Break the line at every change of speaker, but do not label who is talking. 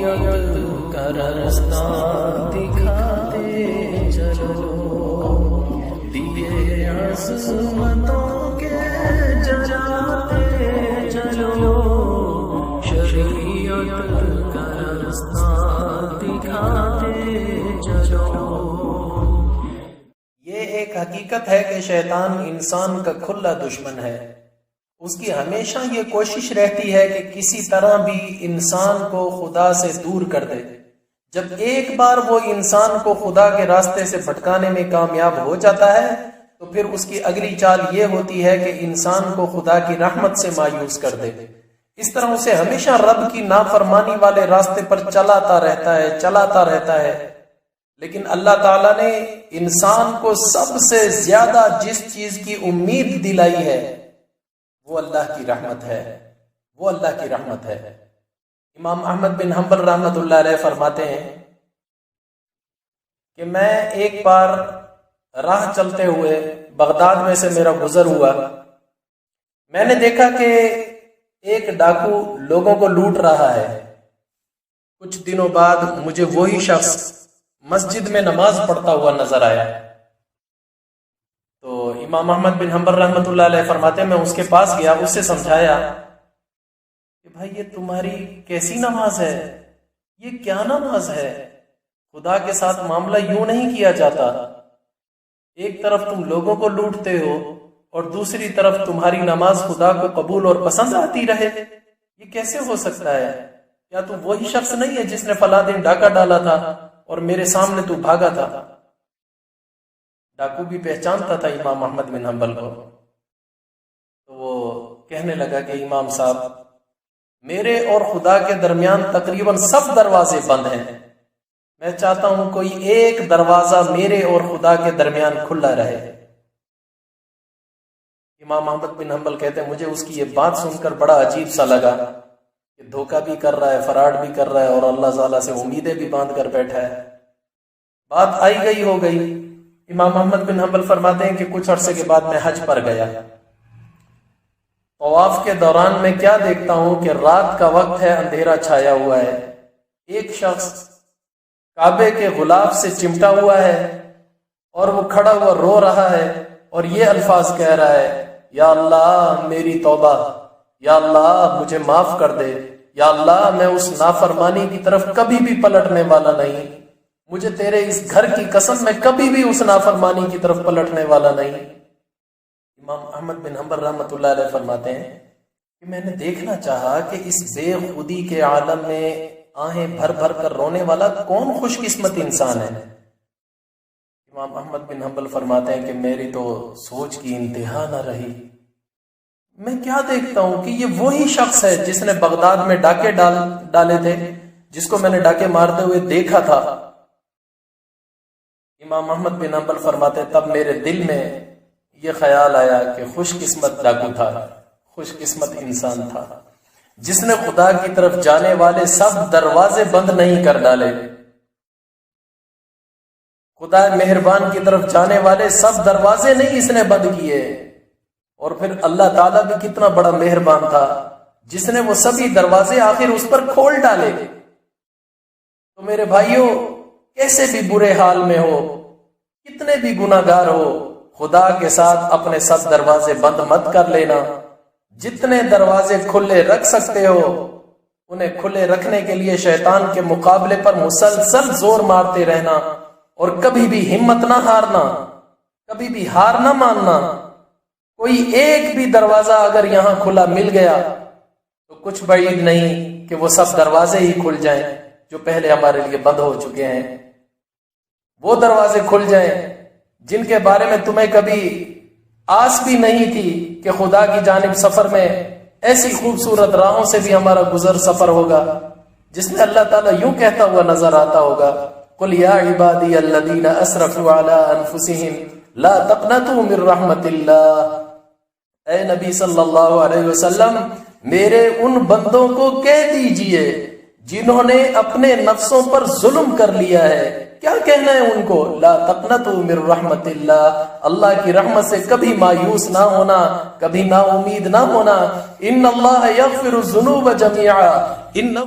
شریعت کا راستہ دکھاتے چلو، دیے عصمتوں کے جلاتے چلو، شریعت کا راستہ دکھاتے چلو۔
یہ ایک حقیقت ہے کہ شیطان انسان کا کھلا دشمن ہے۔ اس کی ہمیشہ یہ کوشش رہتی ہے کہ کسی طرح بھی انسان کو خدا سے دور کر دے۔ جب ایک بار وہ انسان کو خدا کے راستے سے بھٹکانے میں کامیاب ہو جاتا ہے تو پھر اس کی اگلی چال یہ ہوتی ہے کہ انسان کو خدا کی رحمت سے مایوس کر دے۔ اس طرح اسے ہمیشہ رب کی نافرمانی والے راستے پر چلاتا رہتا ہے۔ لیکن اللہ تعالیٰ نے انسان کو سب سے زیادہ جس چیز کی امید دلائی ہے وہ اللہ کی رحمت ہے۔ امام احمد بن حنبل رحمۃ اللہ علیہ فرماتے ہیں کہ میں ایک بار راہ چلتے ہوئے بغداد میں سے میرا گزر ہوا، میں نے دیکھا کہ ایک ڈاکو لوگوں کو لوٹ رہا ہے۔ کچھ دنوں بعد مجھے وہی شخص مسجد میں نماز پڑھتا ہوا نظر آیا۔ تو امام احمد بن حنبل رحمۃ اللہ علیہ فرماتے ہیں میں اس کے پاس گیا، اس سے سمجھایا کہ بھائی یہ تمہاری کیسی نماز ہے، یہ کیا نماز ہے؟ خدا کے ساتھ معاملہ یوں نہیں کیا جاتا۔ ایک طرف تم لوگوں کو لوٹتے ہو اور دوسری طرف تمہاری نماز خدا کو قبول اور پسند آتی رہے، یہ کیسے ہو سکتا ہے؟ کیا تم وہی شخص نہیں ہے جس نے فلاں دن ڈاکہ ڈالا تھا اور میرے سامنے تو بھاگا تھا؟ ڈاکو بھی پہچانتا تھا امام احمد بن حنبل کو۔ تو وہ کہنے لگا کہ امام صاحب میرے اور خدا کے درمیان تقریباً سب دروازے بند ہیں، میں چاہتا ہوں کوئی ایک دروازہ میرے اور خدا کے درمیان کھلا رہے۔ امام احمد بن حنبل کہتے ہیں مجھے اس کی یہ بات سن کر بڑا عجیب سا لگا کہ دھوکہ بھی کر رہا ہے، فراڈ بھی کر رہا ہے اور اللہ تعالیٰ سے امیدیں بھی باندھ کر بیٹھا ہے۔ بات آئی گئی ہو گئی۔ امام احمد بن حنبل فرماتے ہیں کہ کچھ عرصے کے بعد میں حج پر گیا۔ طواف کے دوران میں کیا دیکھتا ہوں کہ رات کا وقت ہے، اندھیرا چھایا ہوا ہے، ایک شخص کعبے کے غلاف سے چمٹا ہوا ہے اور وہ کھڑا ہوا رو رہا ہے اور یہ الفاظ کہہ رہا ہے، یا اللہ میری توبہ، یا اللہ مجھے معاف کر دے، یا اللہ میں اس نافرمانی کی طرف کبھی بھی پلٹنے والا نہیں، مجھے تیرے اس گھر کی قسم میں کبھی بھی اس نافرمانی کی طرف پلٹنے والا نہیں۔ امام احمد بن حنبل رحمۃ اللہ علیہ فرماتے ہیں کہ میں نے دیکھنا چاہا کہ اس بے خودی کے عالم میں آہیں بھر بھر کر رونے والا کون خوش قسمت انسان ہے۔ امام احمد بن حنبل فرماتے ہیں کہ میری تو سوچ کی انتہا نہ رہی۔ میں کیا دیکھتا ہوں کہ یہ وہی شخص ہے جس نے بغداد میں ڈاکے ڈالے تھے، جس کو میں نے ڈاکے مارتے ہوئے دیکھا تھا۔ امام احمد بن حنبل فرماتے ہیں تب میرے دل میں یہ خیال آیا کہ خوش قسمت ڈاکو تھا، خوش قسمت انسان تھا جس نے خدا کی طرف جانے والے سب دروازے بند نہیں کر ڈالے، خدا مہربان کی طرف جانے والے سب دروازے نہیں اس نے بند کیے۔ اور پھر اللہ تعالیٰ بھی کتنا بڑا مہربان تھا جس نے وہ سبھی دروازے آخر اس پر کھول ڈالے۔ تو میرے بھائیوں کیسے بھی برے حال میں ہو، کتنے بھی گناہ گار ہو، خدا کے ساتھ اپنے سب دروازے بند مت کر لینا۔ جتنے دروازے کھلے رکھ سکتے ہو انہیں کھلے رکھنے کے لیے شیطان کے مقابلے پر مسلسل زور مارتے رہنا اور کبھی بھی ہمت نہ ہارنا، کبھی بھی ہار نہ ماننا۔ کوئی ایک بھی دروازہ اگر یہاں کھلا مل گیا تو کچھ بعید نہیں کہ وہ سب دروازے ہی کھل جائیں جو پہلے ہمارے لیے بند ہو چکے ہیں۔ وہ دروازے کھل جائیں جن کے بارے میں تمہیں کبھی آس بھی نہیں تھی کہ خدا کی جانب سفر میں ایسی خوبصورت راہوں سے بھی ہمارا گزر سفر ہوگا جس میں اللہ تعالیٰ یوں کہتا ہوا نظر آتا ہوگا، قُلْ يَا عِبَادِيَ الَّذِينَ أَسْرَفُوا عَلَىٰ أَنفُسِهِمْ لَا تَقْنَطُوا مِن رَحْمَةِ اللَّهِ۔ اے نبی صلی اللہ علیہ وسلم میرے ان بندوں کو کہہ دیجئے جنہوں نے اپنے نفسوں پر ظلم کر لیا ہے، کیا کہنا ہے ان کو؟ لا تقنطوا من رحمت اللہ، اللہ کی رحمت سے کبھی مایوس نہ ہونا، کبھی نا امید نہ ہونا۔ ان اللہ یغفر الذنوب جميعا انہ